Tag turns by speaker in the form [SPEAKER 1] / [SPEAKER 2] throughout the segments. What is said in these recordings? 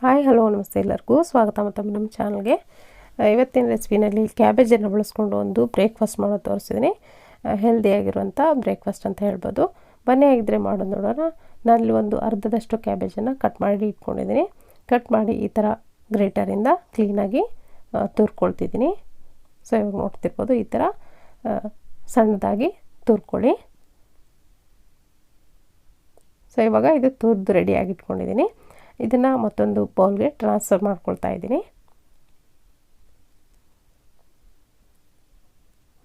[SPEAKER 1] Hi hello ನಮಸ್ತೆ ಎಲ್ಲರಿಗೂ ಸ್ವಾಗತ ಮತ್ತೊಮ್ಮೆ ನಮ್ಮ ಚಾನಲ್ಗೆ. ಇವತ್ತಿನ ರೆಸಿಪಿನಲ್ಲಿ ಕ್ಯಾಬೇಜನ್ನು ಬಳಸ್ಕೊಂಡು ಒಂದು ಬ್ರೇಕ್ಫಾಸ್ಟ್ ಮಾಡೋದು ತೋರಿಸಿದ್ದೀನಿ. ಹೆಲ್ದಿಯಾಗಿರುವಂಥ ಬ್ರೇಕ್ಫಾಸ್ಟ್ ಅಂತ ಹೇಳ್ಬೋದು. ಬನ್ನಿ ಆಗಿದ್ದರೆ ಮಾಡೋದು ನೋಡೋಣ. ನಾನಲ್ಲಿ ಒಂದು ಅರ್ಧದಷ್ಟು ಕ್ಯಾಬೇಜನ್ನು ಕಟ್ ಮಾಡಿ ಇಟ್ಕೊಂಡಿದ್ದೀನಿ. ಕಟ್ ಮಾಡಿ ಈ ಥರ ಗ್ರೇಟರಿಂದ ಕ್ಲೀನಾಗಿ ತುರ್ಕೊಳ್ತಿದ್ದೀನಿ. ಸೊ ಇವಾಗ ನೋಡ್ತಿರ್ಬೋದು, ಈ ಥರ ಸಣ್ಣದಾಗಿ ತುರ್ಕೊಳ್ಳಿ. ಸೊ ಇವಾಗ ಇದು ತುರಿದು ರೆಡಿಯಾಗಿ ಇಟ್ಕೊಂಡಿದ್ದೀನಿ. ಇದನ್ನು ಮತ್ತೊಂದು ಬೌಲ್ಗೆ ಟ್ರಾನ್ಸ್ಫರ್ ಮಾಡ್ಕೊಳ್ತಾ ಇದ್ದೀನಿ.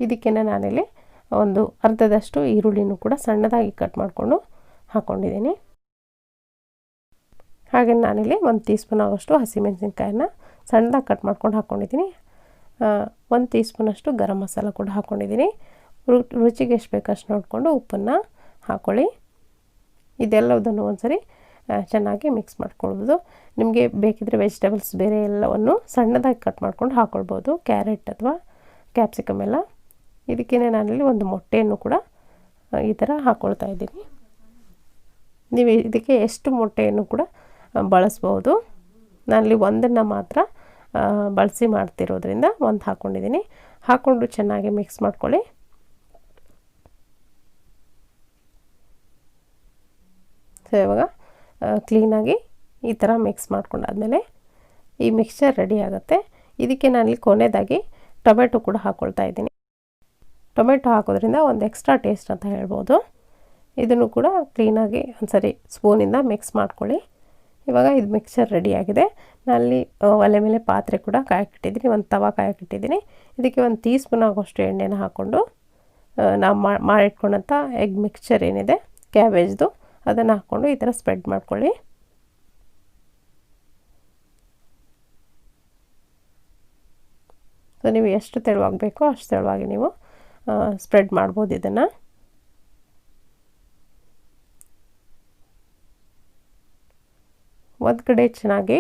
[SPEAKER 1] ಇದಕ್ಕೆ ನಾನಿಲ್ಲಿ ಒಂದು ಅರ್ಧದಷ್ಟು ಈರುಳ್ಳಿನೂ ಕೂಡ ಸಣ್ಣದಾಗಿ ಕಟ್ ಮಾಡಿಕೊಂಡು ಹಾಕ್ಕೊಂಡಿದ್ದೀನಿ. ಹಾಗೆ ನಾನಿಲ್ಲಿ 1 ಟೀ ಸ್ಪೂನ್ ಆಗೋಷ್ಟು ಹಸಿಮೆಣಸಿನ್ಕಾಯನ್ನ ಸಣ್ಣದಾಗಿ ಕಟ್ ಮಾಡ್ಕೊಂಡು ಹಾಕ್ಕೊಂಡಿದ್ದೀನಿ. 1 ಟೀ ಸ್ಪೂನಷ್ಟು ಗರಂ ಮಸಾಲ ಕೂಡ ಹಾಕ್ಕೊಂಡಿದ್ದೀನಿ. ರುಚಿಗೆ ಎಷ್ಟು ಬೇಕಷ್ಟು ನೋಡಿಕೊಂಡು ಉಪ್ಪನ್ನು ಹಾಕ್ಕೊಳ್ಳಿ. ಇದೆಲ್ಲದನ್ನು ಒಂದ್ಸರಿ ಚೆನ್ನಾಗಿ ಮಿಕ್ಸ್ ಮಾಡ್ಕೊಳ್ಬೋದು. ನಿಮಗೆ ಬೇಕಿದ್ದರೆ ವೆಜಿಟೇಬಲ್ಸ್ ಬೇರೆ ಎಲ್ಲವನ್ನು ಸಣ್ಣದಾಗಿ ಕಟ್ ಮಾಡ್ಕೊಂಡು ಹಾಕ್ಕೊಳ್ಬೋದು, ಕ್ಯಾರೆಟ್ ಅಥವಾ ಕ್ಯಾಪ್ಸಿಕಮ್ ಎಲ್ಲ. ಇದಕ್ಕೇ ನಾನಿಲ್ಲಿ ಒಂದು ಮೊಟ್ಟೆಯನ್ನು ಕೂಡ ಈ ಥರ ಹಾಕ್ಕೊಳ್ತಾ ಇದ್ದೀನಿ. ನೀವು ಇದಕ್ಕೆ ಎಷ್ಟು ಮೊಟ್ಟೆಯನ್ನು ಕೂಡ ಬಳಸ್ಬೋದು. ನಾನಲ್ಲಿ ಒಂದನ್ನು ಮಾತ್ರ ಬಳಸಿ ಮಾಡ್ತಿರೋದ್ರಿಂದ ಒಂದು ಹಾಕ್ಕೊಂಡಿದ್ದೀನಿ. ಹಾಕ್ಕೊಂಡು ಚೆನ್ನಾಗಿ ಮಿಕ್ಸ್ ಮಾಡ್ಕೊಳ್ಳಿ. ಸೊ ಇವಾಗ ಕ್ಲೀನಾಗಿ ಈ ಥರ ಮಿಕ್ಸ್ ಮಾಡ್ಕೊಂಡಾದ್ಮೇಲೆ ಈ ಮಿಕ್ಸ್ಚರ್ ರೆಡಿ ಆಗುತ್ತೆ. ಇದಕ್ಕೆ ನಾನಿಲ್ಲಿ ಕೊನೆಯದಾಗಿ ಟೊಮೆಟೊ ಕೂಡ ಹಾಕ್ಕೊಳ್ತಾ ಇದ್ದೀನಿ. ಟೊಮೆಟೊ ಹಾಕೋದ್ರಿಂದ ಒಂದು ಎಕ್ಸ್ಟ್ರಾ ಟೇಸ್ಟ್ ಅಂತ ಹೇಳ್ಬೋದು. ಇದನ್ನು ಕೂಡ ಕ್ಲೀನಾಗಿ ಒಂದ್ಸರಿ ಸ್ಪೂನಿಂದ ಮಿಕ್ಸ್ ಮಾಡ್ಕೊಳ್ಳಿ. ಇವಾಗ ಇದು ಮಿಕ್ಸ್ಚರ್ ರೆಡಿಯಾಗಿದೆ. ನಾನಲ್ಲಿ ಒಲೆ ಮೇಲೆ ಪಾತ್ರೆ ಕೂಡ ಕಾಯಕ್ಕಿಟ್ಟಿದ್ದೀನಿ, ಒಂದು ತವಾ ಕಾಯಕ್ಕಿಟ್ಟಿದ್ದೀನಿ. ಇದಕ್ಕೆ 1 ಟೀ ಸ್ಪೂನ್ ಆಗೋಷ್ಟು ಎಣ್ಣೆನ ಹಾಕ್ಕೊಂಡು ನಾವು ಮಾಡಿಟ್ಕೊಂಡಂಥ ಎಗ್ ಮಿಕ್ಸ್ಚರ್ ಏನಿದೆ ಕ್ಯಾಬೇಜ್ದು, ಅದನ್ನು ಹಾಕ್ಕೊಂಡು ಈ ಥರ ಸ್ಪ್ರೆಡ್ ಮಾಡ್ಕೊಳ್ಳಿ. ಸೊ ನೀವು ಎಷ್ಟು ತೆಳುವಾಗಬೇಕೋ ಅಷ್ಟು ತೆಳುವಾಗಿ ನೀವು ಸ್ಪ್ರೆಡ್ ಮಾಡ್ಬೋದು. ಇದನ್ನು ಒಂದು ಕಡೆ ಚೆನ್ನಾಗಿ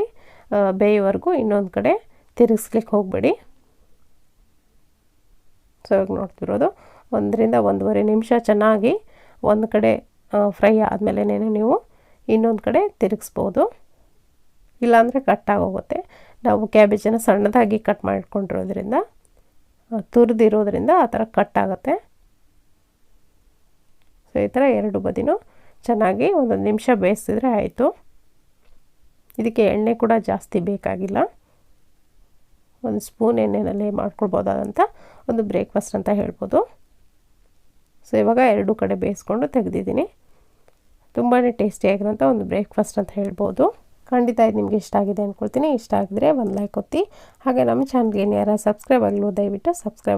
[SPEAKER 1] ಬೇಯೋವರೆಗೂ ಇನ್ನೊಂದು ಕಡೆ ತಿರುಗಿಸ್ಲಿಕ್ಕೆ ಹೋಗಬೇಡಿ. ಸೊ ಇವಾಗ ನೋಡ್ತಿರೋದು 1 ರಿಂದ 1.5 ನಿಮಿಷ ಚೆನ್ನಾಗಿ ಒಂದು ಕಡೆ ಫ್ರೈ ಆದಮೇಲೆ ನೀವು ಇನ್ನೊಂದು ಕಡೆ ತಿರುಗಿಸ್ಬೋದು. ಇಲ್ಲಾಂದರೆ ಕಟ್ಟಾಗೋಗುತ್ತೆ. ನಾವು ಕ್ಯಾಬೇಜನ್ನು ಸಣ್ಣದಾಗಿ ಕಟ್ ಮಾಡಿಟ್ಕೊಂಡಿರೋದ್ರಿಂದ ತುರಿದಿರೋದ್ರಿಂದ ಆ ಥರ ಕಟ್ಟಾಗುತ್ತೆ. ಸೊ ಈ ಥರ 2 ಬದಿನೂ ಚೆನ್ನಾಗಿ 1 ನಿಮಿಷ ಬೇಯಿಸಿದ್ರೆ ಆಯಿತು. ಇದಕ್ಕೆ ಎಣ್ಣೆ ಕೂಡ ಜಾಸ್ತಿ ಬೇಕಾಗಿಲ್ಲ. 1 ಸ್ಪೂನ್ ಎಣ್ಣೆಯಲ್ಲಿ ಮಾಡ್ಕೊಳ್ಬೋದಾದಂಥ ಒಂದು ಬ್ರೇಕ್ಫಾಸ್ಟ್ ಅಂತ ಹೇಳ್ಬೋದು. ಸೊ ಇವಾಗ 2 ಕಡೆ ಬೇಯಿಸ್ಕೊಂಡು ತೆಗೆದಿದ್ದೀನಿ. ತುಂಬಾ ಟೇಸ್ಟಿಯಾಗಿರೋಂಥ ಒಂದು ಬ್ರೇಕ್ಫಾಸ್ಟ್ ಅಂತ ಹೇಳ್ಬೋದು. ಖಂಡಿತ ಇದು ನಿಮಗೆ ಇಷ್ಟ ಆಗಿದೆ ಅಂದ್ಕೊಳ್ತೀನಿ. ಇಷ್ಟ ಆಗಿದ್ರೆ ಒಂದು ಲೈಕ್ ಒತ್ತಿ. ಹಾಗೆ ನಮ್ಮ ಚಾನಲ್ಗೆ ಯಾರು ಸಬ್ಸ್ಕ್ರೈಬ್ ಆಗಿಲ್ವೋ ದಯವಿಟ್ಟು ಸಬ್ಸ್ಕ್ರೈಬ್